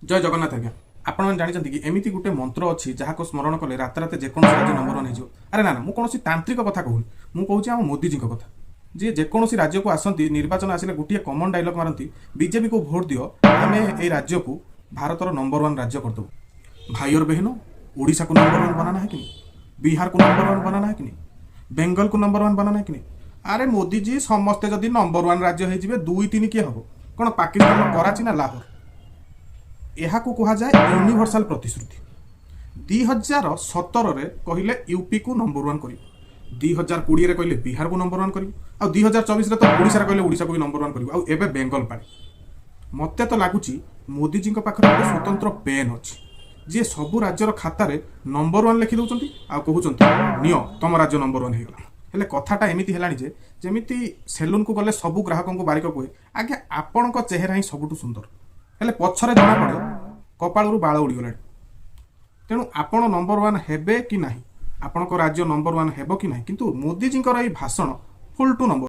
जय जगन्नाथ आज्ञा आपण जानते कि एमती गोटे मंत्र अच्छी जहाँ स्मरण कले रात रात जेको राज्य नंबर वन हो अरे ना मुझे कौन तांत्रिक कथा कहूनी मुझे आम मोदीजी कथा जी जेकोसी राज्य को आसती निर्वाचन आसिले गोटे कमन डायलॉग मारती बीजेपी को भोट दियो आम ए राज्य को भारतर नंबर वन राज्य करदेव भाई और बहनों ओडिशा को नंबर वन बनाना है कि नहीं, बिहार को नंबर वन बनाना है कि नहीं, बेंगल को नंबर वन बनाना है कि नहीं। अरे मोदी जी समस्ते जदि नंबर वन राज्य हो दुई तीन किए हम कौन पाकिस्तान कराची ना लाहौर यह कहुए यूनिभर्साल प्रतिश्रुति 2017 कहले यूपी को नंबर वन कर 2020 कहले बिहार को नंबर वन कर 2024 तो ओडिशा कहले ओडिशा को भी नंबर वन कर एवं बेंगल पाए मत तो लगुच मोदीजी पाखे गोटे स्वतंत्र पेन अच्छी जी सबू राज्यर खातार नंबर वन लिखि दौरान कहते निय तुम राज्य नंबर वन होगा हेले कथाटा एमती है जमी सेलून को गले सबू ग्राहक को बारिक कहे आगे आपण चेहरा ही सबुठ सुंदर हेले पछरे जना पड़े कपालू बाल उड़ीगला तेणु आपण नंबर वन हेबे कि नहीं आपण राज्य नंबर वन हेबो कि नहीं किंतु मोदीजी भाषण फुल टू नंबर